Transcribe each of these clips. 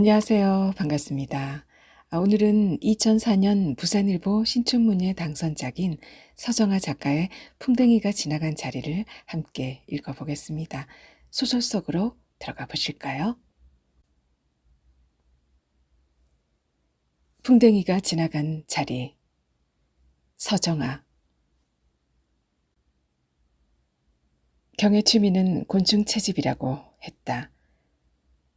안녕하세요. 반갑습니다. 오늘은 2004년 부산일보 신춘문예 당선작인 서정아 작가의 풍뎅이가 지나간 자리를 함께 읽어보겠습니다. 소설 속으로 들어가 보실까요? 풍뎅이가 지나간 자리. 서정아. 경의 취미는 곤충 채집이라고 했다.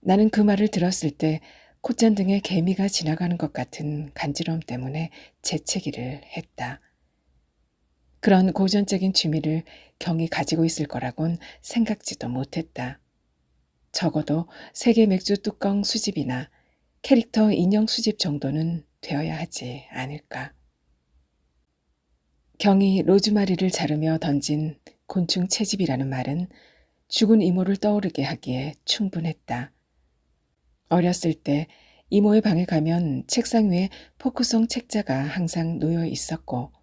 나는 그 말을 들었을 때 콧잔등에 개미가 지나가는 것 같은 간지러움 때문에 재채기를 했다. 그런 고전적인 취미를 경이 가지고 있을 거라곤 생각지도 못했다. 적어도 세계 맥주 뚜껑 수집이나 캐릭터 인형 수집 정도는 되어야 하지 않을까. 경이 로즈마리를 자르며 던진 곤충 채집이라는 말은 죽은 이모를 떠오르게 하기에 충분했다. 어렸을 때 이모의 방에 가면 책상 위에 포크송 책자가 항상 놓여 있었고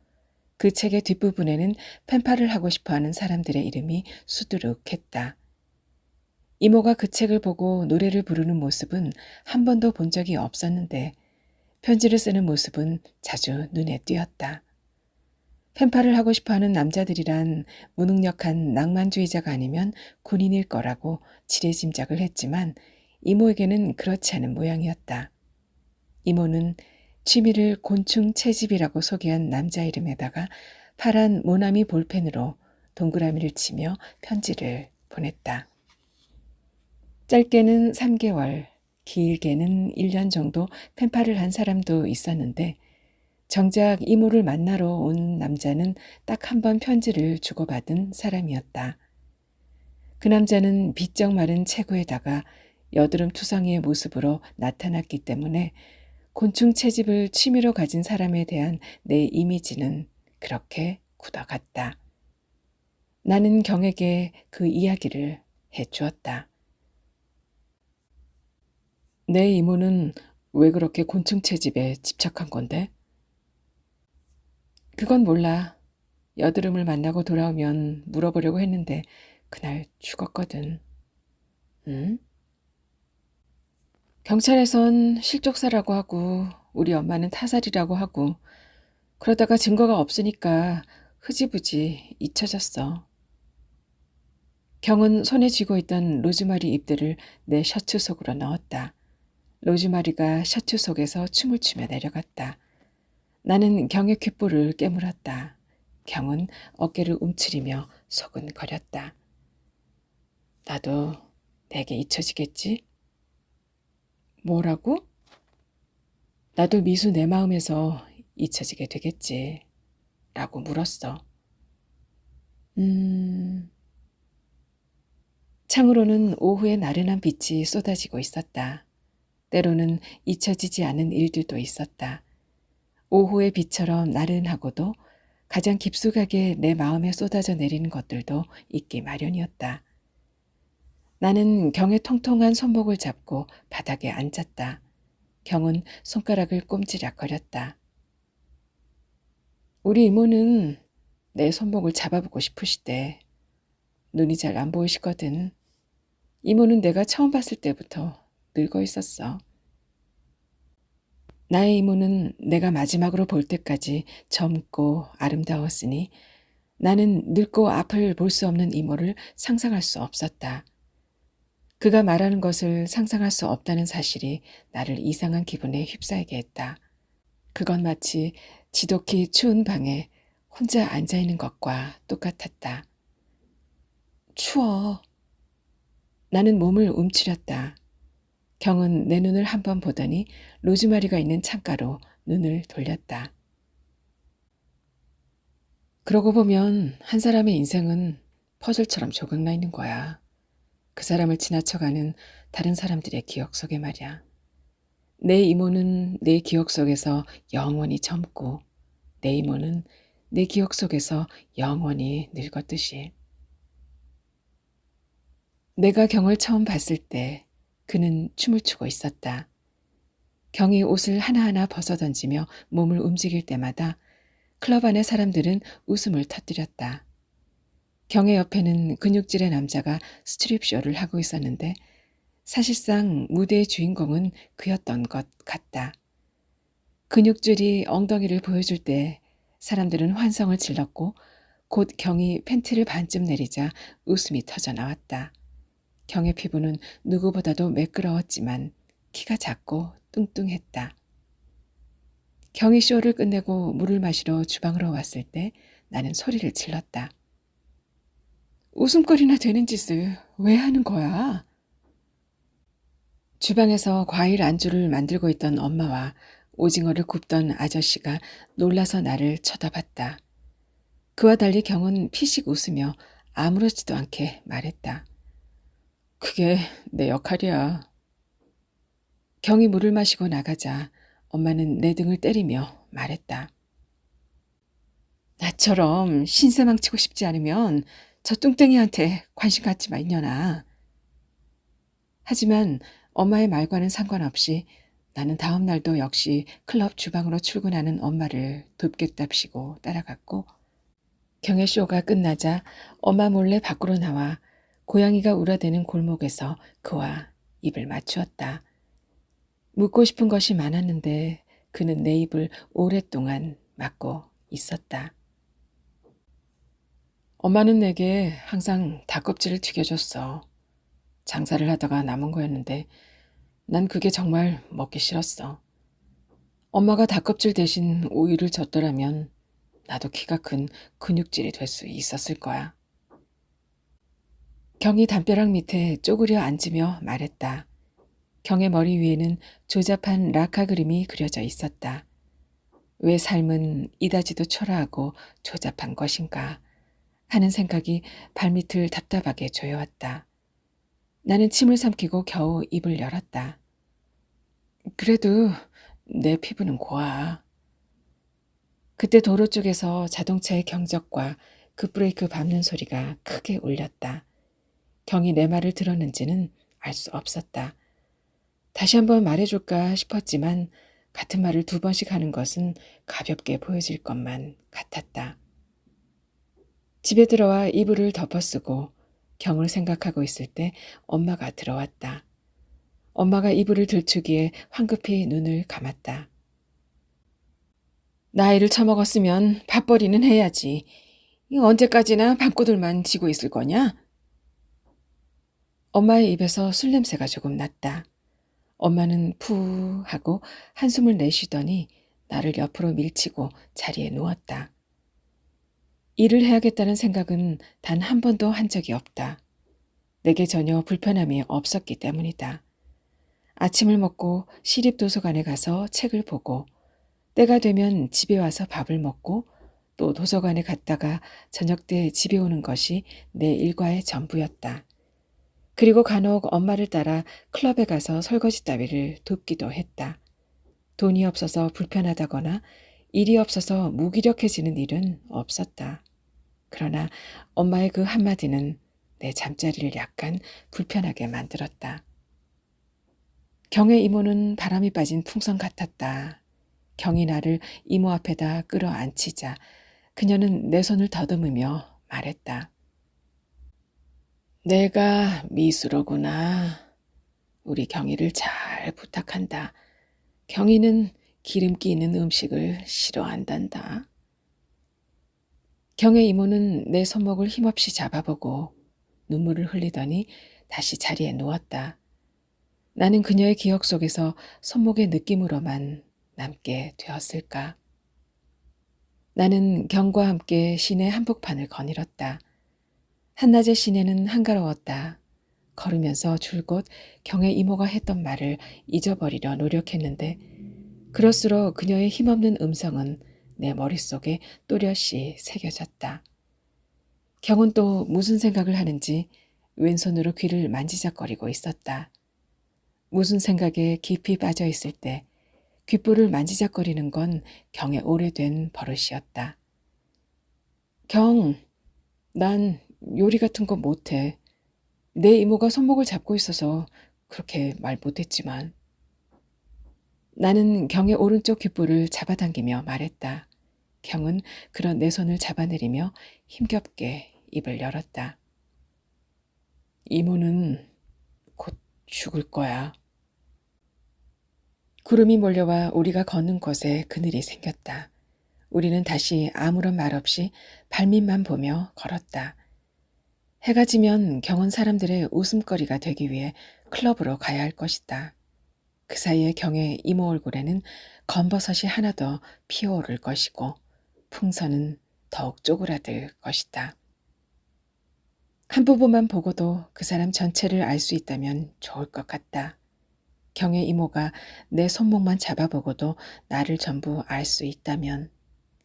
그 책의 뒷부분에는 펜팔을 하고 싶어하는 사람들의 이름이 수두룩했다. 이모가 그 책을 보고 노래를 부르는 모습은 한 번도 본 적이 없었는데 편지를 쓰는 모습은 자주 눈에 띄었다. 펜팔을 하고 싶어하는 남자들이란 무능력한 낭만주의자가 아니면 군인일 거라고 지레짐작을 했지만 이모에게는 그렇지 않은 모양이었다. 이모는 취미를 곤충 채집이라고 소개한 남자 이름에다가 파란 모나미 볼펜으로 동그라미를 치며 편지를 보냈다. 짧게는 3개월, 길게는 1년 정도 펜팔을 한 사람도 있었는데 정작 이모를 만나러 온 남자는 딱 한 번 편지를 주고받은 사람이었다. 그 남자는 비쩍 마른 체구에다가 여드름 투성이의 모습으로 나타났기 때문에 곤충 채집을 취미로 가진 사람에 대한 내 이미지는 그렇게 굳어갔다. 나는 경에게 그 이야기를 해주었다. 내 이모는 왜 그렇게 곤충 채집에 집착한 건데? 그건 몰라. 여드름을 만나고 돌아오면 물어보려고 했는데 그날 죽었거든. 응? 경찰에선 실족사라고 하고 우리 엄마는 타살이라고 하고 그러다가 증거가 없으니까 흐지부지 잊혀졌어. 경은 손에 쥐고 있던 로즈마리 잎들을 내 셔츠 속으로 넣었다. 로즈마리가 셔츠 속에서 춤을 추며 내려갔다. 나는 경의 귓볼을 깨물었다. 경은 어깨를 움츠리며 소근거렸다. 나도 내게 잊혀지겠지? 뭐라고? 나도 미수 내 마음에서 잊혀지게 되겠지. 라고 물었어. 창으로는 오후의 나른한 빛이 쏟아지고 있었다. 때로는 잊혀지지 않은 일들도 있었다. 오후의 빛처럼 나른하고도 가장 깊숙하게 내 마음에 쏟아져 내리는 것들도 있기 마련이었다. 나는 경의 통통한 손목을 잡고 바닥에 앉았다. 경은 손가락을 꼼지락거렸다. 우리 이모는 내 손목을 잡아보고 싶으시대. 눈이 잘 안 보이시거든. 이모는 내가 처음 봤을 때부터 늙어 있었어. 나의 이모는 내가 마지막으로 볼 때까지 젊고 아름다웠으니 나는 늙고 앞을 볼 수 없는 이모를 상상할 수 없었다. 그가 말하는 것을 상상할 수 없다는 사실이 나를 이상한 기분에 휩싸이게 했다. 그건 마치 지독히 추운 방에 혼자 앉아있는 것과 똑같았다. 추워. 나는 몸을 움츠렸다. 경은 내 눈을 한번 보더니 로즈마리가 있는 창가로 눈을 돌렸다. 그러고 보면 한 사람의 인생은 퍼즐처럼 조각나 있는 거야. 그 사람을 지나쳐가는 다른 사람들의 기억 속에 말이야. 내 이모는 내 기억 속에서 영원히 젊고 내 이모는 내 기억 속에서 영원히 늙었듯이. 내가 경을 처음 봤을 때 그는 춤을 추고 있었다. 경이 옷을 하나하나 벗어던지며 몸을 움직일 때마다 클럽 안의 사람들은 웃음을 터뜨렸다. 경의 옆에는 근육질의 남자가 스트립쇼를 하고 있었는데 사실상 무대의 주인공은 그였던 것 같다. 근육줄이 엉덩이를 보여줄 때 사람들은 환성을 질렀고 곧 경이 팬티를 반쯤 내리자 웃음이 터져 나왔다. 경의 피부는 누구보다도 매끄러웠지만 키가 작고 뚱뚱했다. 경이 쇼를 끝내고 물을 마시러 주방으로 왔을 때 나는 소리를 질렀다. 웃음거리나 되는 짓을 왜 하는 거야? 주방에서 과일 안주를 만들고 있던 엄마와 오징어를 굽던 아저씨가 놀라서 나를 쳐다봤다. 그와 달리 경은 피식 웃으며 아무렇지도 않게 말했다. 그게 내 역할이야. 경이 물을 마시고 나가자 엄마는 내 등을 때리며 말했다. 나처럼 신세망치고 싶지 않으면 저 뚱땡이한테 관심 갖지 마, 이년아. 하지만 엄마의 말과는 상관없이 나는 다음 날도 역시 클럽 주방으로 출근하는 엄마를 돕겠답시고 따라갔고 경의 쇼가 끝나자 엄마 몰래 밖으로 나와 고양이가 울어대는 골목에서 그와 입을 맞추었다. 묻고 싶은 것이 많았는데 그는 내 입을 오랫동안 막고 있었다. 엄마는 내게 항상 닭껍질을 튀겨줬어. 장사를 하다가 남은 거였는데 난 그게 정말 먹기 싫었어. 엄마가 닭껍질 대신 오이를 줬더라면 나도 키가 큰 근육질이 될 수 있었을 거야. 경이 담벼락 밑에 쪼그려 앉으며 말했다. 경의 머리 위에는 조잡한 라카 그림이 그려져 있었다. 왜 삶은 이다지도 초라하고 조잡한 것인가 하는 생각이 발밑을 답답하게 조여왔다. 나는 침을 삼키고 겨우 입을 열었다. 그래도 내 피부는 고와. 그때 도로 쪽에서 자동차의 경적과 급브레이크 밟는 소리가 크게 울렸다. 경이 내 말을 들었는지는 알 수 없었다. 다시 한번 말해줄까 싶었지만 같은 말을 두 번씩 하는 것은 가볍게 보여질 것만 같았다. 집에 들어와 이불을 덮어쓰고 경을 생각하고 있을 때 엄마가 들어왔다. 엄마가 이불을 들추기에 황급히 눈을 감았다. 나이를 처먹었으면 밥벌이는 해야지. 언제까지나 밤꼬들만 지고 있을 거냐? 엄마의 입에서 술 냄새가 조금 났다. 엄마는 푸 하고 한숨을 내쉬더니 나를 옆으로 밀치고 자리에 누웠다. 일을 해야겠다는 생각은 단 한 번도 한 적이 없다. 내게 전혀 불편함이 없었기 때문이다. 아침을 먹고 시립도서관에 가서 책을 보고 때가 되면 집에 와서 밥을 먹고 또 도서관에 갔다가 저녁 때 집에 오는 것이 내 일과의 전부였다. 그리고 간혹 엄마를 따라 클럽에 가서 설거지 따위를 돕기도 했다. 돈이 없어서 불편하다거나 일이 없어서 무기력해지는 일은 없었다. 그러나 엄마의 그 한마디는 내 잠자리를 약간 불편하게 만들었다. 경의 이모는 바람이 빠진 풍선 같았다. 경이 나를 이모 앞에다 끌어안치자 그녀는 내 손을 더듬으며 말했다. 내가 미수로구나. 우리 경이를 잘 부탁한다. 경이는 기름기 있는 음식을 싫어한단다. 경의 이모는 내 손목을 힘없이 잡아보고 눈물을 흘리더니 다시 자리에 누웠다. 나는 그녀의 기억 속에서 손목의 느낌으로만 남게 되었을까. 나는 경과 함께 시내 한복판을 거닐었다. 한낮의 시내는 한가로웠다. 걸으면서 줄곧 경의 이모가 했던 말을 잊어버리려 노력했는데 그럴수록 그녀의 힘없는 음성은 내 머릿속에 또렷이 새겨졌다. 경은 또 무슨 생각을 하는지 왼손으로 귀를 만지작거리고 있었다. 무슨 생각에 깊이 빠져 있을 때 귓볼을 만지작거리는 건 경의 오래된 버릇이었다. 경, 난 요리 같은 거 못해. 내 이모가 손목을 잡고 있어서 그렇게 말 못했지만. 나는 경의 오른쪽 귓볼을 잡아당기며 말했다. 경은 그런 내 손을 잡아내리며 힘겹게 입을 열었다. 이모는 곧 죽을 거야. 구름이 몰려와 우리가 걷는 곳에 그늘이 생겼다. 우리는 다시 아무런 말 없이 발밑만 보며 걸었다. 해가 지면 경은 사람들의 웃음거리가 되기 위해 클럽으로 가야 할 것이다. 그 사이에 경의 이모 얼굴에는 검버섯이 하나 더 피어오를 것이고 풍선은 더욱 쪼그라들 것이다. 한 부분만 보고도 그 사람 전체를 알 수 있다면 좋을 것 같다. 경의 이모가 내 손목만 잡아보고도 나를 전부 알 수 있다면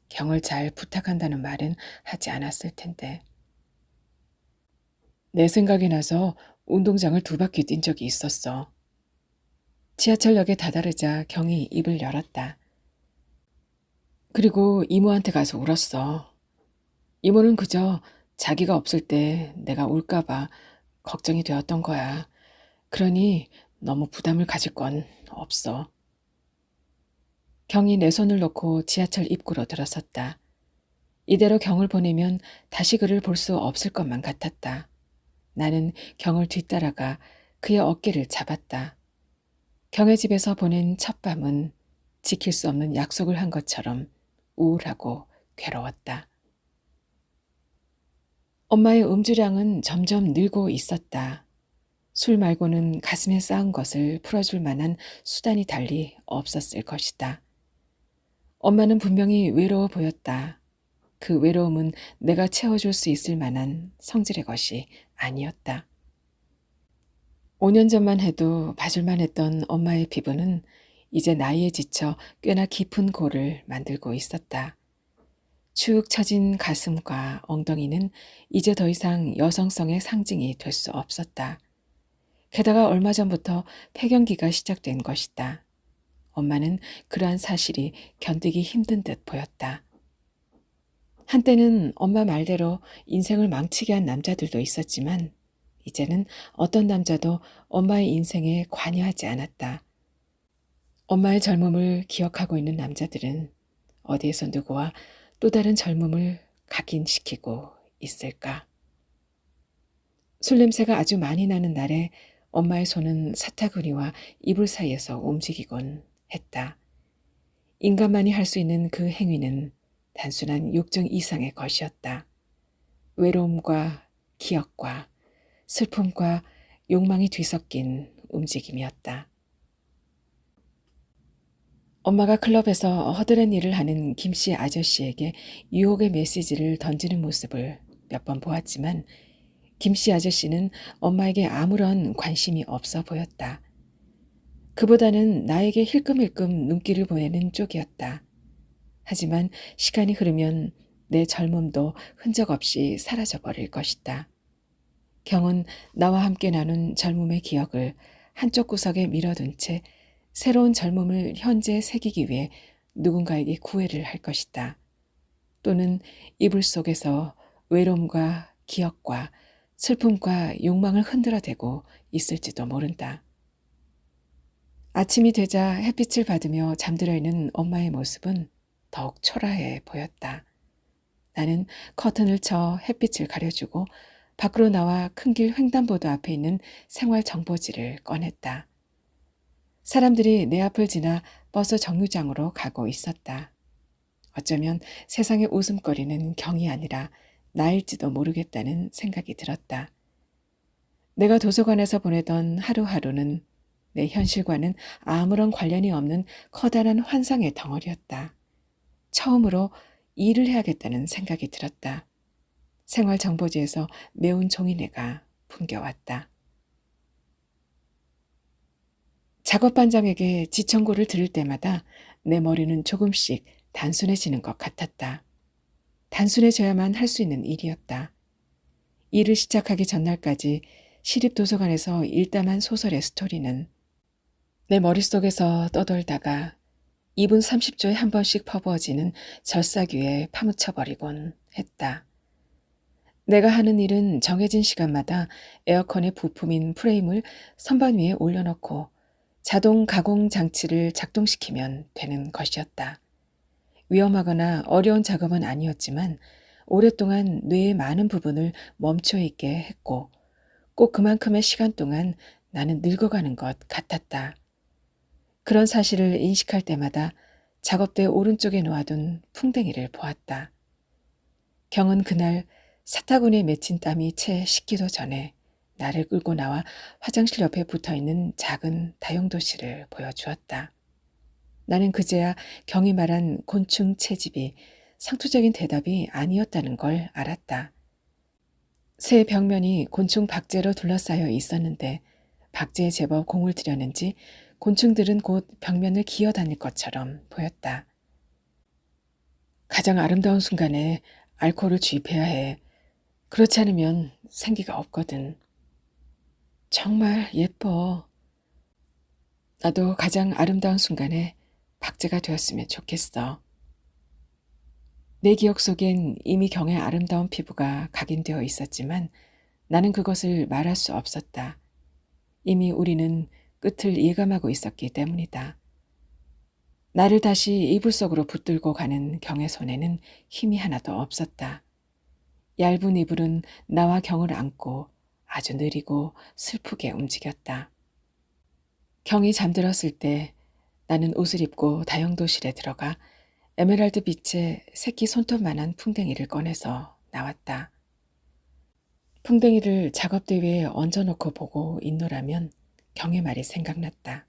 경을 잘 부탁한다는 말은 하지 않았을 텐데. 내 생각이 나서 운동장을 2바퀴 뛴 적이 있었어. 지하철역에 다다르자 경이 입을 열었다. 그리고 이모한테 가서 울었어. 이모는 그저 자기가 없을 때 내가 울까봐 걱정이 되었던 거야. 그러니 너무 부담을 가질 건 없어. 경이 내 손을 놓고 지하철 입구로 들어섰다. 이대로 경을 보내면 다시 그를 볼 수 없을 것만 같았다. 나는 경을 뒤따라가 그의 어깨를 잡았다. 경의 집에서 보낸 첫 밤은 지킬 수 없는 약속을 한 것처럼 우울하고 괴로웠다. 엄마의 음주량은 점점 늘고 있었다. 술 말고는 가슴에 쌓은 것을 풀어줄 만한 수단이 달리 없었을 것이다. 엄마는 분명히 외로워 보였다. 그 외로움은 내가 채워줄 수 있을 만한 성질의 것이 아니었다. 5년 전만 해도 봐줄만 했던 엄마의 피부는 이제 나이에 지쳐 꽤나 깊은 골을 만들고 있었다. 축 처진 가슴과 엉덩이는 이제 더 이상 여성성의 상징이 될 수 없었다. 게다가 얼마 전부터 폐경기가 시작된 것이다. 엄마는 그러한 사실이 견디기 힘든 듯 보였다. 한때는 엄마 말대로 인생을 망치게 한 남자들도 있었지만 이제는 어떤 남자도 엄마의 인생에 관여하지 않았다. 엄마의 젊음을 기억하고 있는 남자들은 어디에서 누구와 또 다른 젊음을 각인시키고 있을까? 술 냄새가 아주 많이 나는 날에 엄마의 손은 사타구니와 이불 사이에서 움직이곤 했다. 인간만이 할 수 있는 그 행위는 단순한 욕정 이상의 것이었다. 외로움과 기억과 슬픔과 욕망이 뒤섞인 움직임이었다. 엄마가 클럽에서 허드렛 일을 하는 김씨 아저씨에게 유혹의 메시지를 던지는 모습을 몇 번 보았지만 김씨 아저씨는 엄마에게 아무런 관심이 없어 보였다. 그보다는 나에게 힐끔힐끔 눈길을 보내는 쪽이었다. 하지만 시간이 흐르면 내 젊음도 흔적 없이 사라져버릴 것이다. 경은 나와 함께 나눈 젊음의 기억을 한쪽 구석에 밀어둔 채 새로운 젊음을 현재에 새기기 위해 누군가에게 구애를 할 것이다. 또는 이불 속에서 외로움과 기억과 슬픔과 욕망을 흔들어대고 있을지도 모른다. 아침이 되자 햇빛을 받으며 잠들어 있는 엄마의 모습은 더욱 초라해 보였다. 나는 커튼을 쳐 햇빛을 가려주고 밖으로 나와 큰 길 횡단보도 앞에 있는 생활정보지를 꺼냈다. 사람들이 내 앞을 지나 버스 정류장으로 가고 있었다. 어쩌면 세상의 웃음거리는 경이 아니라 나일지도 모르겠다는 생각이 들었다. 내가 도서관에서 보내던 하루하루는 내 현실과는 아무런 관련이 없는 커다란 환상의 덩어리였다. 처음으로 일을 해야겠다는 생각이 들었다. 생활정보지에서 매운 종이내가 풍겨왔다. 작업반장에게 지청구를 들을 때마다 내 머리는 조금씩 단순해지는 것 같았다. 단순해져야만 할 수 있는 일이었다. 일을 시작하기 전날까지 시립도서관에서 일담한 소설의 스토리는 내 머릿속에서 떠돌다가 2분 30초에 한 번씩 퍼부어지는 절삭유에 파묻혀버리곤 했다. 내가 하는 일은 정해진 시간마다 에어컨의 부품인 프레임을 선반 위에 올려놓고 자동 가공 장치를 작동시키면 되는 것이었다. 위험하거나 어려운 작업은 아니었지만 오랫동안 뇌의 많은 부분을 멈춰 있게 했고 꼭 그만큼의 시간 동안 나는 늙어가는 것 같았다. 그런 사실을 인식할 때마다 작업대 오른쪽에 놓아둔 풍뎅이를 보았다. 경은 그날 사타구니에 맺힌 땀이 채 식기도 전에 나를 끌고 나와 화장실 옆에 붙어있는 작은 다용도실을 보여주었다. 나는 그제야 경이 말한 곤충 채집이 상투적인 대답이 아니었다는 걸 알았다. 새 벽면이 곤충 박제로 둘러싸여 있었는데 박제에 제법 공을 들였는지 곤충들은 곧 벽면을 기어다닐 것처럼 보였다. 가장 아름다운 순간에 알코올을 주입해야 해. 그렇지 않으면 생기가 없거든. 정말 예뻐. 나도 가장 아름다운 순간에 박제가 되었으면 좋겠어. 내 기억 속엔 이미 경의 아름다운 피부가 각인되어 있었지만 나는 그것을 말할 수 없었다. 이미 우리는 끝을 예감하고 있었기 때문이다. 나를 다시 이불 속으로 붙들고 가는 경의 손에는 힘이 하나도 없었다. 얇은 이불은 나와 경을 안고 아주 느리고 슬프게 움직였다. 경이 잠들었을 때 나는 옷을 입고 다용도실에 들어가 에메랄드 빛의 새끼 손톱만한 풍뎅이를 꺼내서 나왔다. 풍뎅이를 작업대 위에 얹어놓고 보고 있노라면 경의 말이 생각났다.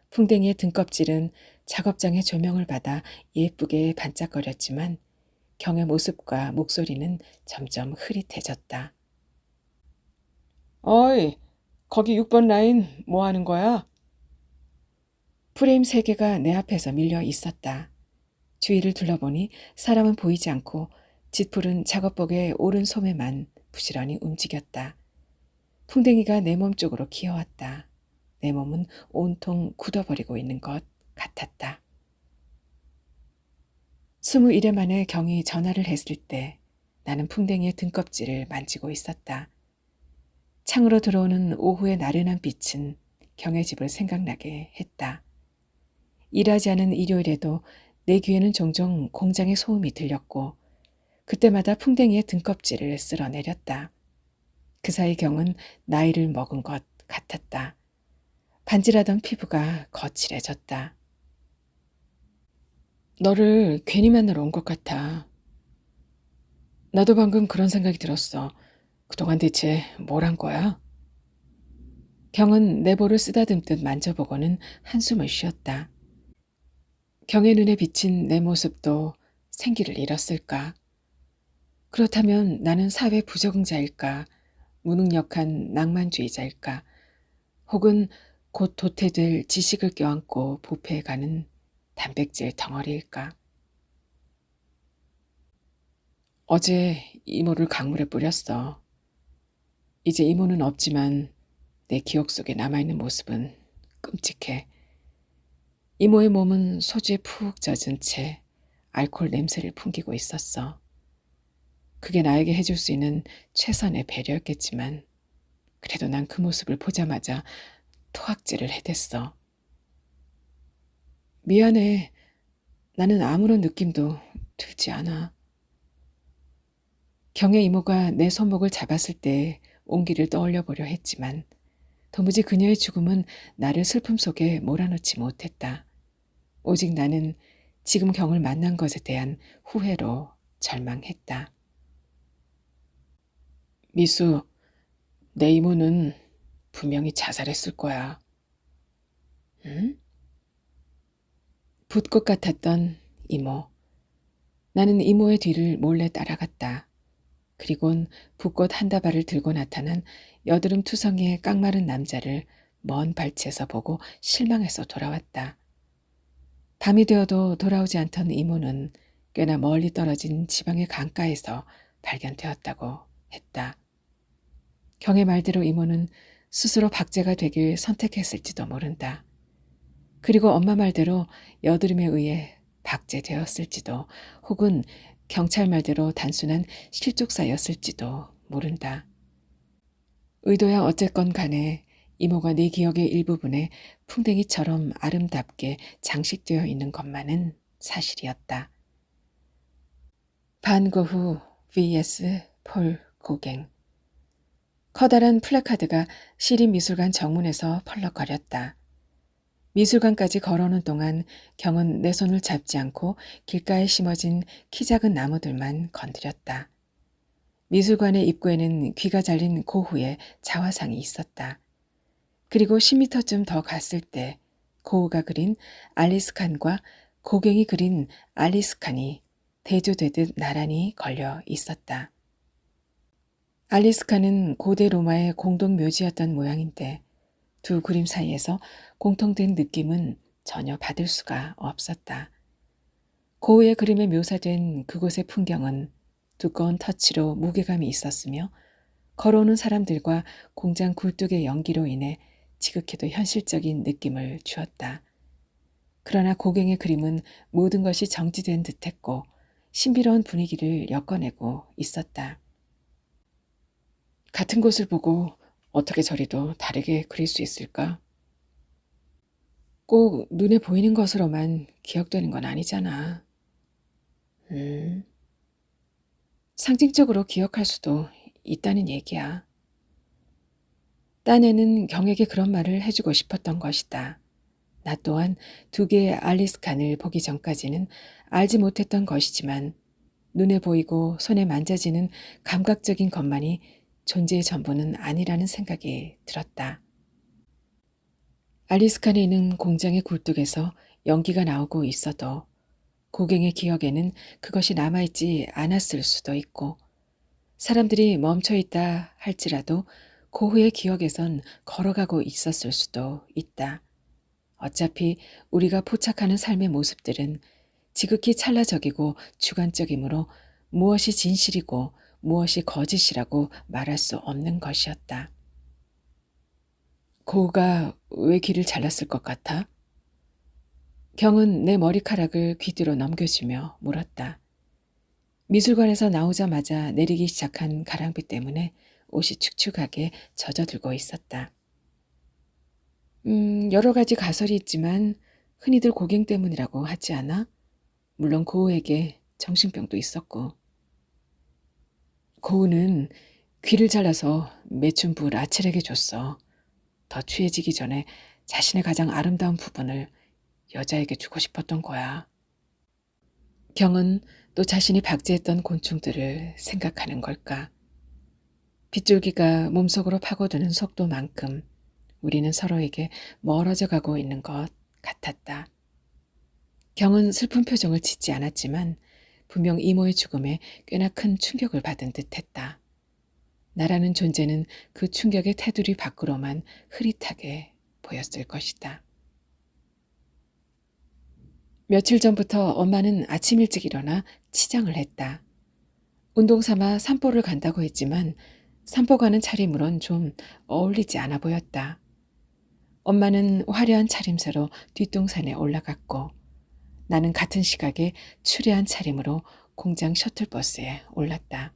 풍뎅이의 등껍질은 작업장의 조명을 받아 예쁘게 반짝거렸지만 경의 모습과 목소리는 점점 흐릿해졌다. 어이, 거기 6번 라인 뭐 하는 거야? 프레임 3개가 내 앞에서 밀려 있었다. 주위를 둘러보니 사람은 보이지 않고 짙푸른 작업복의 오른 소매만 부지런히 움직였다. 풍뎅이가 내 몸 쪽으로 기어왔다. 내 몸은 온통 굳어버리고 있는 것 같았다. 21회 만에 경이 전화를 했을 때 나는 풍뎅이의 등껍질을 만지고 있었다. 창으로 들어오는 오후의 나른한 빛은 경의 집을 생각나게 했다. 일하지 않은 일요일에도 내 귀에는 종종 공장의 소음이 들렸고 그때마다 풍뎅이의 등껍질을 쓸어내렸다. 그 사이 경은 나이를 먹은 것 같았다. 반질하던 피부가 거칠해졌다. 너를 괜히 만나러 온 것 같아. 나도 방금 그런 생각이 들었어. 그동안 대체 뭘 한 거야? 경은 내 볼을 쓰다듬듯 만져보고는 한숨을 쉬었다. 경의 눈에 비친 내 모습도 생기를 잃었을까? 그렇다면 나는 사회 부적응자일까? 무능력한 낭만주의자일까? 혹은 곧 도태될 지식을 껴안고 부패해가는 단백질 덩어리일까? 어제 이모를 강물에 뿌렸어. 이제 이모는 없지만 내 기억 속에 남아있는 모습은 끔찍해. 이모의 몸은 소주에 푹 젖은 채 알코올 냄새를 풍기고 있었어. 그게 나에게 해줄 수 있는 최선의 배려였겠지만 그래도 난 그 모습을 보자마자 토악질을 해댔어. 미안해. 나는 아무런 느낌도 들지 않아. 경의 이모가 내 손목을 잡았을 때 온기를 떠올려 보려 했지만 도무지 그녀의 죽음은 나를 슬픔 속에 몰아넣지 못했다. 오직 나는 지금 경을 만난 것에 대한 후회로 절망했다. 미수, 내 이모는 분명히 자살했을 거야. 응? 붓것 같았던 이모. 나는 이모의 뒤를 몰래 따라갔다. 그리곤 붓꽃 한 다발을 들고 나타난 여드름 투성이의 깡마른 남자를 먼 발치에서 보고 실망해서 돌아왔다. 밤이 되어도 돌아오지 않던 이모는 꽤나 멀리 떨어진 지방의 강가에서 발견되었다고 했다. 경의 말대로 이모는 스스로 박제가 되길 선택했을지도 모른다. 그리고 엄마 말대로 여드름에 의해 박제되었을지도 혹은 경찰 말대로 단순한 실족사였을지도 모른다. 의도야 어쨌건 간에 이모가 내 기억의 일부분에 풍뎅이처럼 아름답게 장식되어 있는 것만은 사실이었다. 반 고흐 vs 폴 고갱. 커다란 플래카드가 시립미술관 정문에서 펄럭거렸다. 미술관까지 걸어오는 동안 경은 내 손을 잡지 않고 길가에 심어진 키 작은 나무들만 건드렸다. 미술관의 입구에는 귀가 잘린 고흐의 자화상이 있었다. 그리고 10m쯤 더 갔을 때 고흐가 그린 알리스 칸과 고갱이 그린 알리스 칸이 대조되듯 나란히 걸려 있었다. 알리스 칸은 고대 로마의 공동 묘지였던 모양인데 두 그림 사이에서 공통된 느낌은 전혀 받을 수가 없었다. 고흐의 그림에 묘사된 그곳의 풍경은 두꺼운 터치로 무게감이 있었으며 걸어오는 사람들과 공장 굴뚝의 연기로 인해 지극히도 현실적인 느낌을 주었다. 그러나 고갱의 그림은 모든 것이 정지된 듯했고 신비로운 분위기를 엮어내고 있었다. 같은 곳을 보고 어떻게 저리도 다르게 그릴 수 있을까? 꼭 눈에 보이는 것으로만 기억되는 건 아니잖아. 상징적으로 기억할 수도 있다는 얘기야. 딴에는 경에게 그런 말을 해주고 싶었던 것이다. 나 또한 두 개의 알리스 칸을 보기 전까지는 알지 못했던 것이지만 눈에 보이고 손에 만져지는 감각적인 것만이 존재의 전부는 아니라는 생각이 들었다. 알리스 칸에 있는 공장의 굴뚝에서 연기가 나오고 있어도 고갱의 기억에는 그것이 남아있지 않았을 수도 있고 사람들이 멈춰있다 할지라도 고흐의 기억에선 걸어가고 있었을 수도 있다. 어차피 우리가 포착하는 삶의 모습들은 지극히 찰나적이고 주관적이므로 무엇이 진실이고 무엇이 거짓이라고 말할 수 없는 것이었다. 고흐가 왜 귀를 잘랐을 것 같아? 경은 내 머리카락을 귀 뒤로 넘겨주며 물었다. 미술관에서 나오자마자 내리기 시작한 가랑비 때문에 옷이 축축하게 젖어들고 있었다. 여러 가지 가설이 있지만 흔히들 고갱 때문이라고 하지 않아? 물론 고흐에게 정신병도 있었고. 고흐는 귀를 잘라서 매춘부 라첼에게 줬어. 더 취해지기 전에 자신의 가장 아름다운 부분을 여자에게 주고 싶었던 거야. 경은 또 자신이 박제했던 곤충들을 생각하는 걸까? 빗줄기가 몸속으로 파고드는 속도만큼 우리는 서로에게 멀어져 가고 있는 것 같았다. 경은 슬픈 표정을 짓지 않았지만 분명 이모의 죽음에 꽤나 큰 충격을 받은 듯했다. 나라는 존재는 그 충격의 테두리 밖으로만 흐릿하게 보였을 것이다. 며칠 전부터 엄마는 아침 일찍 일어나 치장을 했다. 운동 삼아 산보를 간다고 했지만 산보 가는 차림으론 좀 어울리지 않아 보였다. 엄마는 화려한 차림새로 뒷동산에 올라갔고 나는 같은 시각에 추레한 차림으로 공장 셔틀버스에 올랐다.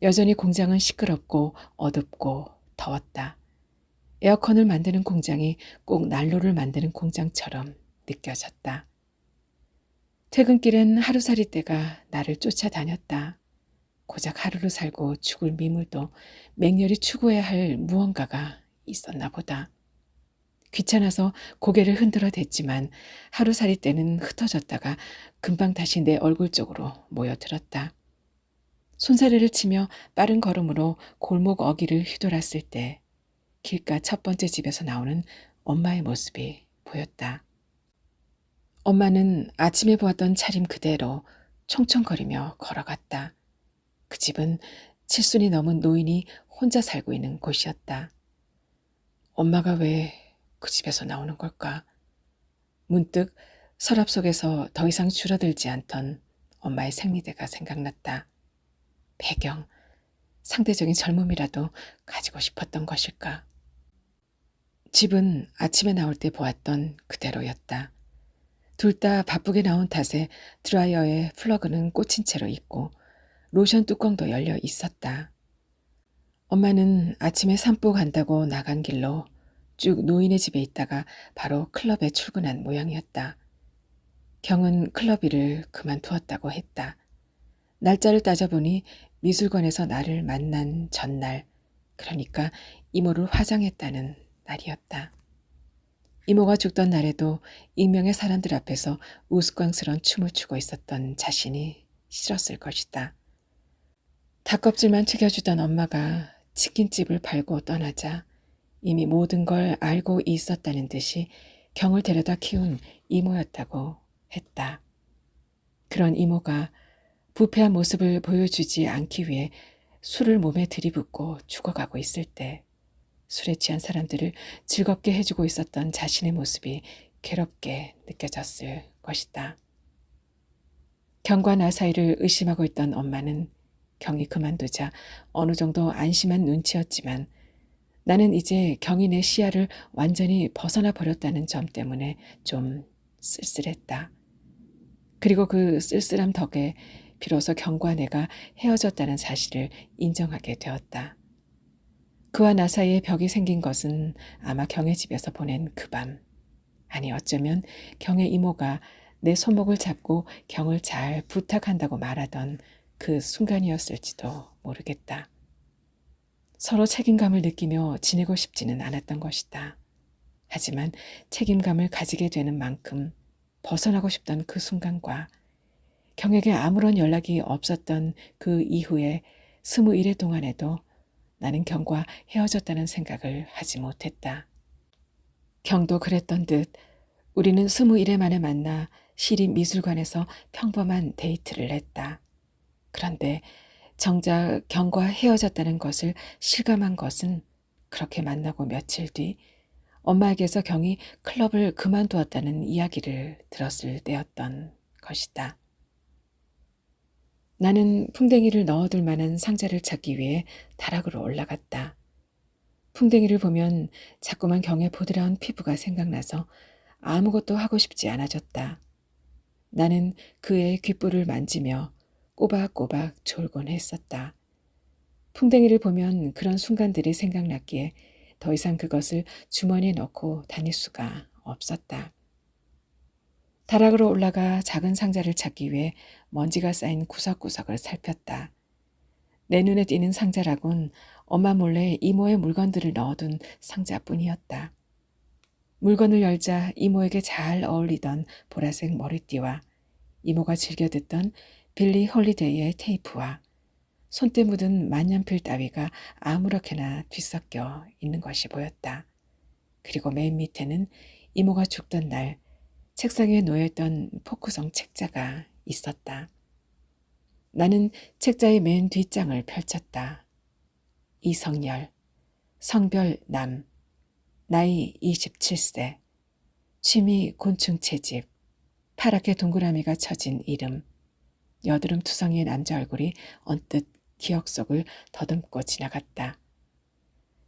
여전히 공장은 시끄럽고 어둡고 더웠다. 에어컨을 만드는 공장이 꼭 난로를 만드는 공장처럼 느껴졌다. 퇴근길엔 하루살이 떼가 나를 쫓아다녔다. 고작 하루를 살고 죽을 미물도 맹렬히 추구해야 할 무언가가 있었나 보다. 귀찮아서 고개를 흔들어 댔지만 하루살이 떼는 흩어졌다가 금방 다시 내 얼굴 쪽으로 모여들었다. 손사래를 치며 빠른 걸음으로 골목 어귀를 휘돌았을 때 길가 첫 번째 집에서 나오는 엄마의 모습이 보였다. 엄마는 아침에 보았던 차림 그대로 총총거리며 걸어갔다. 그 집은 7순이 넘은 노인이 혼자 살고 있는 곳이었다. 엄마가 왜 그 집에서 나오는 걸까? 문득 서랍 속에서 더 이상 줄어들지 않던 엄마의 생리대가 생각났다. 배경, 상대적인 젊음이라도 가지고 싶었던 것일까? 집은 아침에 나올 때 보았던 그대로였다. 둘 다 바쁘게 나온 탓에 드라이어에 플러그는 꽂힌 채로 있고 로션 뚜껑도 열려 있었다. 엄마는 아침에 산보 간다고 나간 길로 쭉 노인의 집에 있다가 바로 클럽에 출근한 모양이었다. 경은 클럽 일을 그만두었다고 했다. 날짜를 따져보니 미술관에서 나를 만난 전날 그러니까 이모를 화장했다는 날이었다. 이모가 죽던 날에도 익명의 사람들 앞에서 우스꽝스러운 춤을 추고 있었던 자신이 싫었을 것이다. 닭껍질만 튀겨주던 엄마가 치킨집을 팔고 떠나자 이미 모든 걸 알고 있었다는 듯이 경을 데려다 키운 이모였다고 했다. 그런 이모가 부패한 모습을 보여주지 않기 위해 술을 몸에 들이붓고 죽어가고 있을 때 술에 취한 사람들을 즐겁게 해주고 있었던 자신의 모습이 괴롭게 느껴졌을 것이다. 경과 나 사이를 의심하고 있던 엄마는 경이 그만두자 어느 정도 안심한 눈치였지만 나는 이제 경이 내 시야를 완전히 벗어나 버렸다는 점 때문에 좀 쓸쓸했다. 그리고 그 쓸쓸함 덕에 비로소 경과 내가 헤어졌다는 사실을 인정하게 되었다. 그와 나 사이에 벽이 생긴 것은 아마 경의 집에서 보낸 그 밤. 아니 어쩌면 경의 이모가 내 손목을 잡고 경을 잘 부탁한다고 말하던 그 순간이었을지도 모르겠다. 서로 책임감을 느끼며 지내고 싶지는 않았던 것이다. 하지만 책임감을 가지게 되는 만큼 벗어나고 싶던 그 순간과 경에게 아무런 연락이 없었던 그 이후에 21회 동안에도 나는 경과 헤어졌다는 생각을 하지 못했다. 경도 그랬던 듯 우리는 21회 만에 만나 시립미술관에서 평범한 데이트를 했다. 그런데 정작 경과 헤어졌다는 것을 실감한 것은 그렇게 만나고 며칠 뒤 엄마에게서 경이 클럽을 그만두었다는 이야기를 들었을 때였던 것이다. 나는 풍뎅이를 넣어둘 만한 상자를 찾기 위해 다락으로 올라갔다. 풍뎅이를 보면 자꾸만 경의 보드라운 피부가 생각나서 아무것도 하고 싶지 않아졌다. 나는 그의 귓불을 만지며 꼬박꼬박 졸곤 했었다. 풍뎅이를 보면 그런 순간들이 생각났기에 더 이상 그것을 주머니에 넣고 다닐 수가 없었다. 다락으로 올라가 작은 상자를 찾기 위해 먼지가 쌓인 구석구석을 살폈다. 내 눈에 띄는 상자라곤 엄마 몰래 이모의 물건들을 넣어둔 상자뿐이었다. 물건을 열자 이모에게 잘 어울리던 보라색 머리띠와 이모가 즐겨 듣던 빌리 홀리데이의 테이프와 손때 묻은 만년필 따위가 아무렇게나 뒤섞여 있는 것이 보였다. 그리고 맨 밑에는 이모가 죽던 날 책상 위에 놓여있던 포크성 책자가 있었다. 나는 책자의 맨 뒷장을 펼쳤다. 이성열, 성별 남, 나이 27세, 취미 곤충 채집, 파랗게 동그라미가 쳐진 이름, 여드름 투성이의 남자 얼굴이 언뜻 기억 속을 더듬고 지나갔다.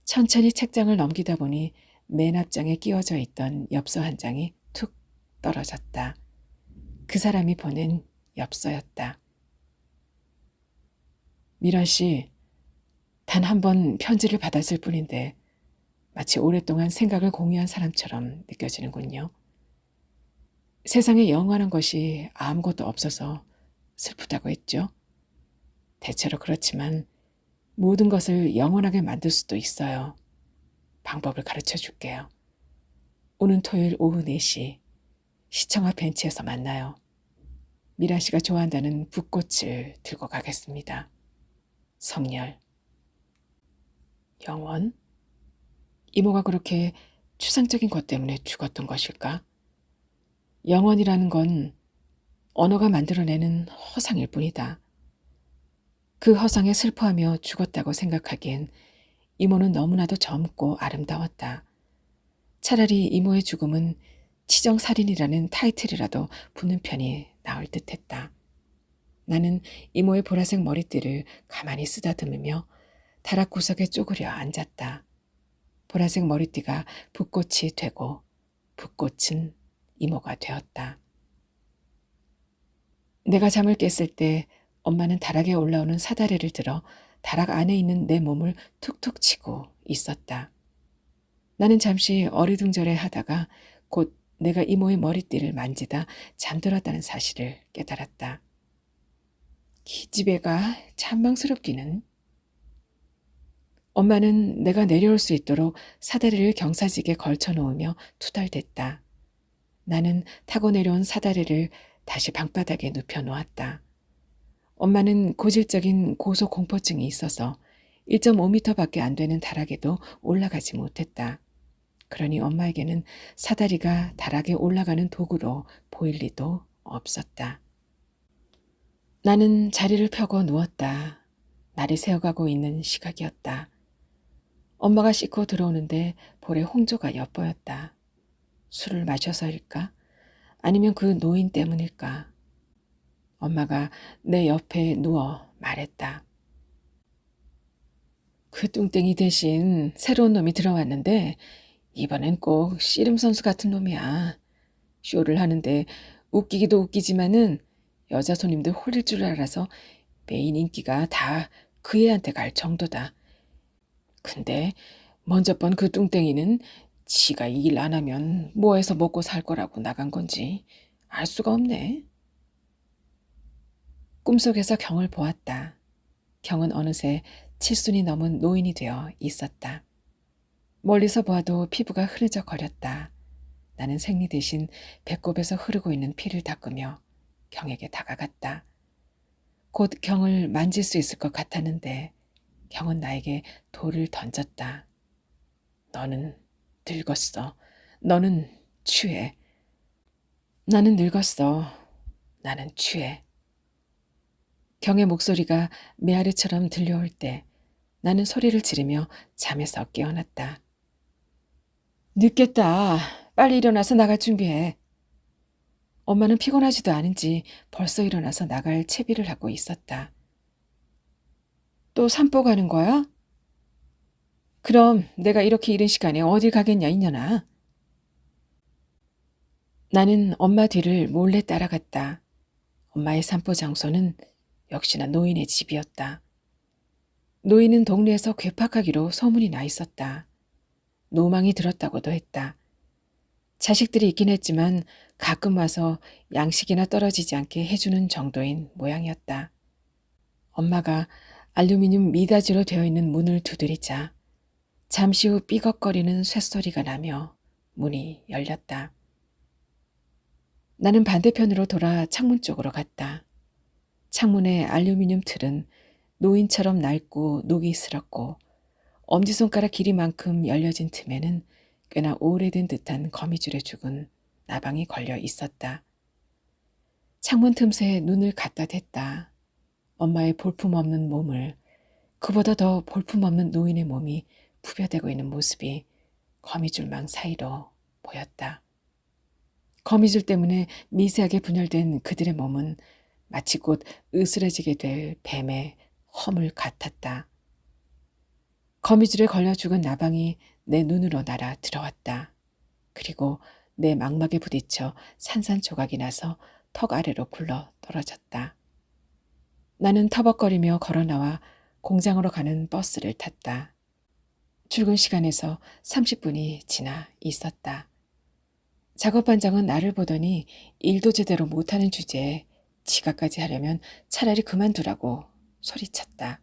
천천히 책장을 넘기다 보니 맨 앞장에 끼워져 있던 엽서 한 장이 툭 떨어졌다. 그 사람이 보낸 엽서였다. 미란 씨, 단 한 번 편지를 받았을 뿐인데 마치 오랫동안 생각을 공유한 사람처럼 느껴지는군요. 세상에 영원한 것이 아무것도 없어서 슬프다고 했죠. 대체로 그렇지만 모든 것을 영원하게 만들 수도 있어요. 방법을 가르쳐 줄게요. 오는 토요일 오후 4시 시청 앞 벤치에서 만나요. 미라 씨가 좋아한다는 붓꽃을 들고 가겠습니다. 성열. 영원? 이모가 그렇게 추상적인 것 때문에 죽었던 것일까? 영원이라는 건 언어가 만들어내는 허상일 뿐이다. 그 허상에 슬퍼하며 죽었다고 생각하기엔 이모는 너무나도 젊고 아름다웠다. 차라리 이모의 죽음은 치정살인이라는 타이틀이라도 붙는 편이 나을 듯했다. 나는 이모의 보라색 머리띠를 가만히 쓰다듬으며 다락 구석에 쪼그려 앉았다. 보라색 머리띠가 붓꽃이 되고 붓꽃은 이모가 되었다. 내가 잠을 깼을 때 엄마는 다락에 올라오는 사다리를 들어 다락 안에 있는 내 몸을 툭툭 치고 있었다. 나는 잠시 어리둥절해 하다가 곧 내가 이모의 머리띠를 만지다 잠들었다는 사실을 깨달았다. 기집애가 잔망스럽기는. 엄마는 내가 내려올 수 있도록 사다리를 경사지게 걸쳐 놓으며 투덜댔다. 나는 타고 내려온 사다리를 다시 방바닥에 눕혀 놓았다. 엄마는 고질적인 고소공포증이 있어서 1.5m밖에 안 되는 다락에도 올라가지 못했다. 그러니 엄마에게는 사다리가 다락에 올라가는 도구로 보일 리도 없었다. 나는 자리를 펴고 누웠다. 날이 새어가고 있는 시각이었다. 엄마가 씻고 들어오는데 볼에 홍조가 엿보였다. 술을 마셔서일까? 아니면 그 노인 때문일까? 엄마가 내 옆에 누워 말했다. 그 뚱땡이 대신 새로운 놈이 들어왔는데 이번엔 꼭 씨름 선수 같은 놈이야. 쇼를 하는데 웃기기도 웃기지만은 여자 손님들 홀릴 줄 알아서 메인 인기가 다 그 애한테 갈 정도다. 근데 먼저 번 그 뚱땡이는 지가 이 일 안 하면 뭐 해서 먹고 살 거라고 나간 건지 알 수가 없네. 꿈속에서 경을 보았다. 경은 어느새 7순이 넘은 노인이 되어 있었다. 멀리서 보아도 피부가 흐느적 거렸다. 나는 생리 대신 배꼽에서 흐르고 있는 피를 닦으며 경에게 다가갔다. 곧 경을 만질 수 있을 것 같았는데 경은 나에게 돌을 던졌다. 너는 늙었어. 너는 취해. 나는 늙었어. 나는 취해. 경의 목소리가 메아리처럼 들려올 때 나는 소리를 지르며 잠에서 깨어났다. 늦겠다. 빨리 일어나서 나갈 준비해. 엄마는 피곤하지도 않은지 벌써 일어나서 나갈 채비를 하고 있었다. 또 산보 가는 거야? 그럼 내가 이렇게 이른 시간에 어딜 가겠냐, 이년아. 나는 엄마 뒤를 몰래 따라갔다. 엄마의 산보 장소는 역시나 노인의 집이었다. 노인은 동네에서 괴팍하기로 소문이 나 있었다. 노망이 들었다고도 했다. 자식들이 있긴 했지만 가끔 와서 양식이나 떨어지지 않게 해주는 정도인 모양이었다. 엄마가 알루미늄 미닫이로 되어 있는 문을 두드리자 잠시 후 삐걱거리는 쇳소리가 나며 문이 열렸다. 나는 반대편으로 돌아 창문 쪽으로 갔다. 창문의 알루미늄 틀은 노인처럼 낡고 녹이스럽고 엄지손가락 길이만큼 열려진 틈에는 꽤나 오래된 듯한 거미줄에 죽은 나방이 걸려 있었다. 창문 틈새에 눈을 갖다 댔다. 엄마의 볼품없는 몸을, 그보다 더 볼품없는 노인의 몸이 부벼대고 있는 모습이 거미줄망 사이로 보였다. 거미줄 때문에 미세하게 분열된 그들의 몸은 마치 곧 으스러지게 될 뱀의 허물 같았다. 거미줄에 걸려 죽은 나방이 내 눈으로 날아 들어왔다. 그리고 내 망막에 부딪혀 산산조각이 나서 턱 아래로 굴러 떨어졌다. 나는 터벅거리며 걸어 나와 공장으로 가는 버스를 탔다. 출근 시간에서 30분이 지나 있었다. 작업반장은 나를 보더니 일도 제대로 못하는 주제에 지각까지 하려면 차라리 그만두라고 소리쳤다.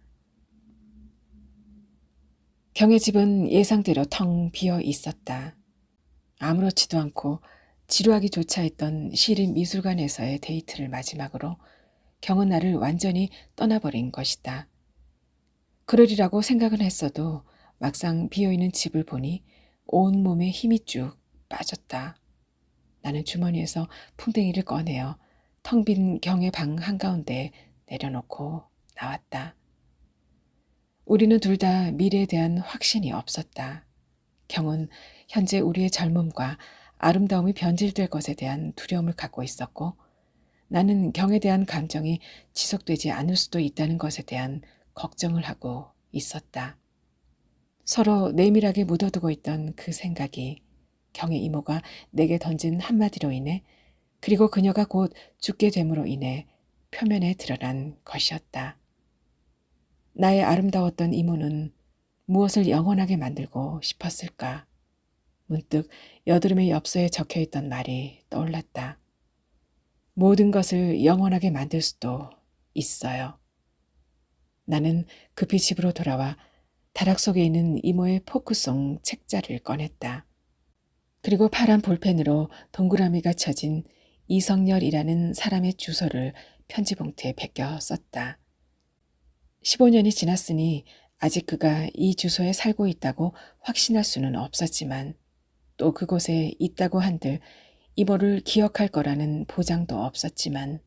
경의 집은 예상대로 텅 비어 있었다. 아무렇지도 않고 지루하기조차 했던 시립미술관에서의 데이트를 마지막으로 경은 나를 완전히 떠나버린 것이다. 그러리라고 생각은 했어도 막상 비어있는 집을 보니 온몸에 힘이 쭉 빠졌다. 나는 주머니에서 풍뎅이를 꺼내어 텅 빈 경의 방 한가운데에 내려놓고 나왔다. 우리는 둘 다 미래에 대한 확신이 없었다. 경은 현재 우리의 젊음과 아름다움이 변질될 것에 대한 두려움을 갖고 있었고 나는 경에 대한 감정이 지속되지 않을 수도 있다는 것에 대한 걱정을 하고 있었다. 서로 내밀하게 묻어두고 있던 그 생각이 경의 이모가 내게 던진 한마디로 인해 그리고 그녀가 곧 죽게 됨으로 인해 표면에 드러난 것이었다. 나의 아름다웠던 이모는 무엇을 영원하게 만들고 싶었을까? 문득 여드름의 엽서에 적혀있던 말이 떠올랐다. 모든 것을 영원하게 만들 수도 있어요. 나는 급히 집으로 돌아와 다락 속에 있는 이모의 포크송 책자를 꺼냈다. 그리고 파란 볼펜으로 동그라미가 쳐진 이성열이라는 사람의 주소를 편지 봉투에 베껴 썼다. 15년이 지났으니 아직 그가 이 주소에 살고 있다고 확신할 수는 없었지만 또 그곳에 있다고 한들 이모를 기억할 거라는 보장도 없었지만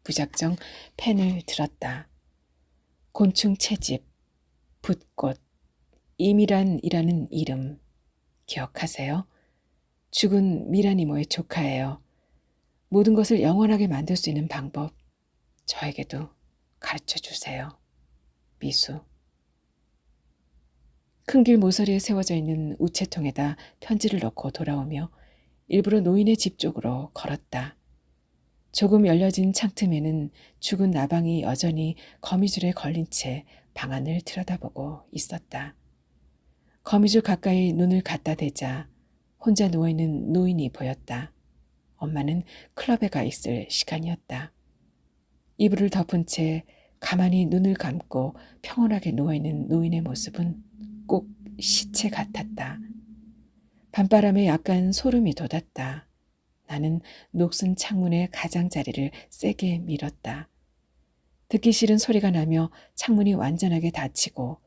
무작정 펜을 들었다. 곤충 채집, 붓꽃, 이미란이라는 이름 기억하세요? 죽은 미란 이모의 조카예요. 모든 것을 영원하게 만들 수 있는 방법 저에게도 가르쳐 주세요. 미수. 큰 길 모서리에 세워져 있는 우체통에다 편지를 넣고 돌아오며 일부러 노인의 집 쪽으로 걸었다. 조금 열려진 창틈에는 죽은 나방이 여전히 거미줄에 걸린 채 방안을 들여다보고 있었다. 거미줄 가까이 눈을 갖다 대자 혼자 누워있는 노인이 보였다. 엄마는 클럽에 가 있을 시간이었다. 이불을 덮은 채 가만히 눈을 감고 평온하게 누워있는 노인의 모습은 꼭 시체 같았다. 밤바람에 약간 소름이 돋았다. 나는 녹슨 창문의 가장자리를 세게 밀었다. 듣기 싫은 소리가 나며 창문이 완전하게 닫히고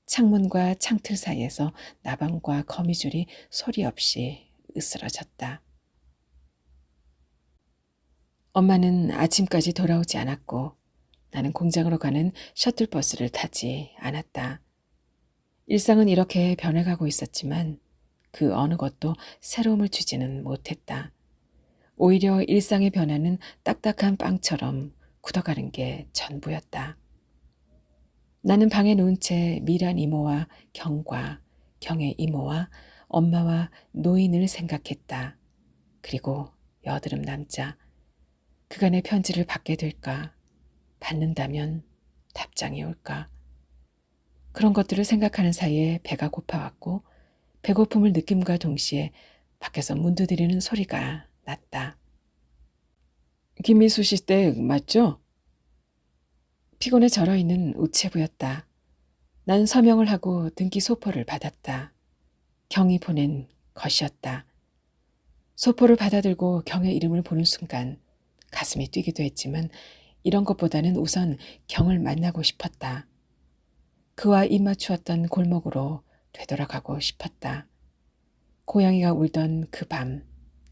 창문과 창틀 사이에서 나방과 거미줄이 소리 없이 으스러졌다. 엄마는 아침까지 돌아오지 않았고 나는 공장으로 가는 셔틀버스를 타지 않았다. 일상은 이렇게 변해가고 있었지만 그 어느 것도 새로움을 주지는 못했다. 오히려 일상의 변화는 딱딱한 빵처럼 굳어가는 게 전부였다. 나는 방에 누운 채 미란 이모와 경과, 경의 이모와 엄마와 노인을 생각했다. 그리고 여드름 남자, 그간의 편지를 받게 될까? 받는다면 답장이 올까? 그런 것들을 생각하는 사이에 배가 고파왔고 배고픔을 느낌과 동시에 밖에서 문 두드리는 소리가 났다. 김미수 씨 댁 맞죠? 피곤에 절어있는 우체부였다. 난 서명을 하고 등기 소포를 받았다. 경이 보낸 것이었다. 소포를 받아들고 경의 이름을 보는 순간 가슴이 뛰기도 했지만 이런 것보다는 우선 경을 만나고 싶었다. 그와 입맞추었던 골목으로 되돌아가고 싶었다. 고양이가 울던 그 밤,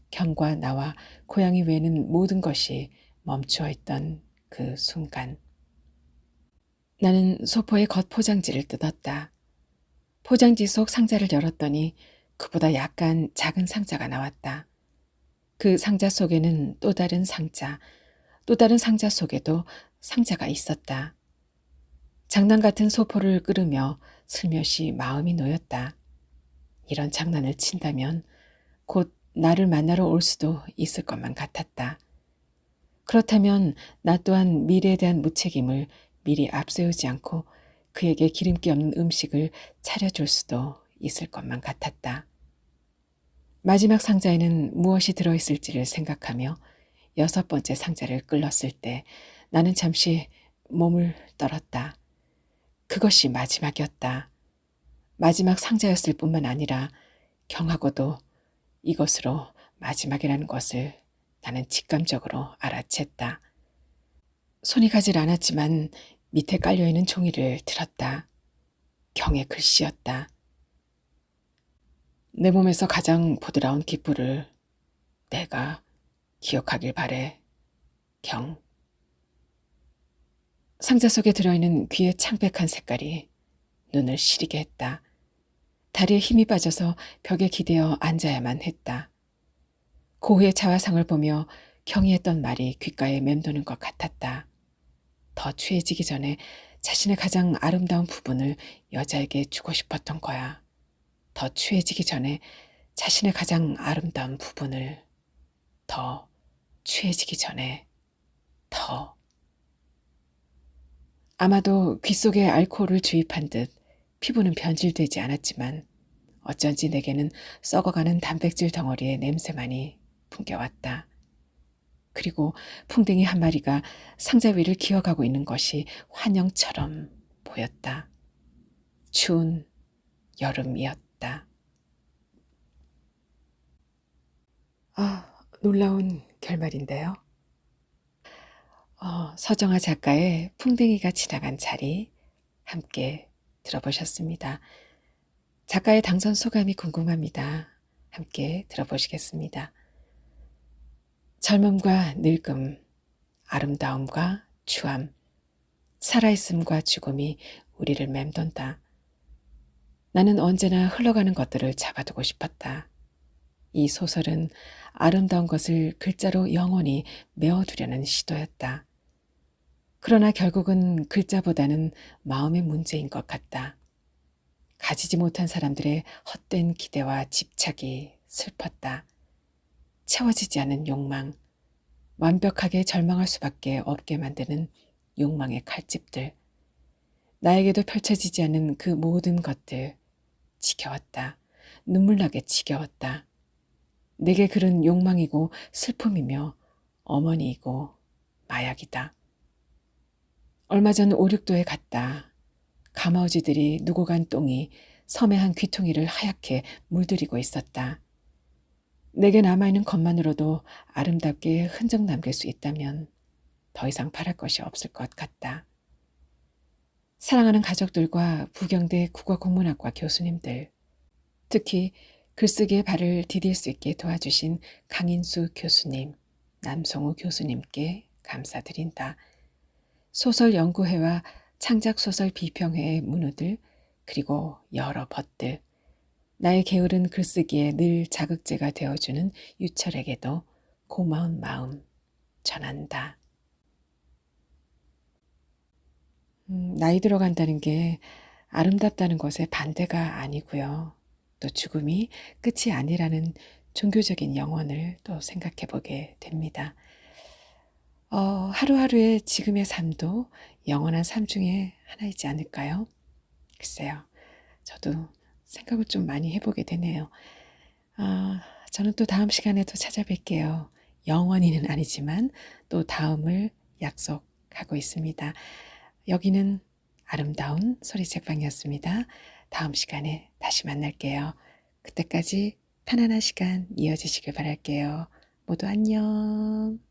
경과 나와 고양이 외에는 모든 것이 멈추어 있던 그 순간. 나는 소포의 겉포장지를 뜯었다. 포장지 속 상자를 열었더니 그보다 약간 작은 상자가 나왔다. 그 상자 속에는 또 다른 상자, 또 다른 상자 속에도 상자가 있었다. 장난 같은 소포를 끄르며 슬며시 마음이 놓였다. 이런 장난을 친다면 곧 나를 만나러 올 수도 있을 것만 같았다. 그렇다면 나 또한 미래에 대한 무책임을 미리 앞세우지 않고 그에게 기름기 없는 음식을 차려줄 수도 있을 것만 같았다. 마지막 상자에는 무엇이 들어있을지를 생각하며 6번째 상자를 끌었을 때 나는 잠시 몸을 떨었다. 그것이 마지막이었다. 마지막 상자였을 뿐만 아니라 경하고도 이것으로 마지막이라는 것을 나는 직감적으로 알아챘다. 손이 가질 않았지만 밑에 깔려있는 종이를 들었다. 경의 글씨였다. 내 몸에서 가장 부드러운 기쁘를 내가 기억하길 바래. 경. 상자 속에 들어있는 귀의 창백한 색깔이 눈을 시리게 했다. 다리에 힘이 빠져서 벽에 기대어 앉아야만 했다. 고흐의 자화상을 보며 경이 했던 말이 귓가에 맴도는 것 같았다. 더 취해지기 전에 자신의 가장 아름다운 부분을 여자에게 주고 싶었던 거야. 더 취해지기 전에 자신의 가장 아름다운 부분을 더 취해지기 전에 더. 아마도 귀 속에 알코올을 주입한 듯 피부는 변질되지 않았지만 어쩐지 내게는 썩어가는 단백질 덩어리의 냄새만이 풍겨왔다. 그리고 풍뎅이 한 마리가 상자 위를 기어가고 있는 것이 환영처럼 보였다. 추운 여름이었다. 놀라운 결말인데요. 서정아 작가의 풍뎅이가 지나간 자리 함께 들어보셨습니다. 작가의 당선 소감이 궁금합니다. 함께 들어보시겠습니다. 젊음과 늙음, 아름다움과 추함, 살아있음과 죽음이 우리를 맴돈다. 나는 언제나 흘러가는 것들을 잡아두고 싶었다. 이 소설은 아름다운 것을 글자로 영원히 메어두려는 시도였다. 그러나 결국은 글자보다는 마음의 문제인 것 같다. 가지지 못한 사람들의 헛된 기대와 집착이 슬펐다. 채워지지 않은 욕망, 완벽하게 절망할 수밖에 없게 만드는 욕망의 칼집들, 나에게도 펼쳐지지 않은 그 모든 것들, 지겨웠다. 눈물나게 지겨웠다. 내게 글은 욕망이고 슬픔이며 어머니이고 마약이다. 얼마 전 오륙도에 갔다. 가마우지들이 누고 간 똥이 섬의 한 귀퉁이를 하얗게 물들이고 있었다. 내게 남아있는 것만으로도 아름답게 흔적 남길 수 있다면 더 이상 바랄 것이 없을 것 같다. 사랑하는 가족들과 부경대 국어국문학과 교수님들, 특히 글쓰기에 발을 디딜 수 있게 도와주신 강인수 교수님, 남성우 교수님께 감사드린다. 소설연구회와 창작소설 비평회의 문우들, 그리고 여러 벗들, 나의 게으른 글쓰기에 늘 자극제가 되어주는 유철에게도 고마운 마음 전한다. 나이 들어간다는 게 아름답다는 것의 반대가 아니고요. 또 죽음이 끝이 아니라는 종교적인 영혼을 또 생각해 보게 됩니다. 하루하루의 지금의 삶도 영원한 삶 중에 하나이지 않을까요? 글쎄요. 저도 생각을 좀 많이 해보게 되네요. 저는 또 다음 시간에도 찾아뵐게요. 영원히는 아니지만 또 다음을 약속하고 있습니다. 여기는 아름다운 소리책방이었습니다. 다음 시간에 다시 만날게요. 그때까지 편안한 시간 이어지시길 바랄게요. 모두 안녕.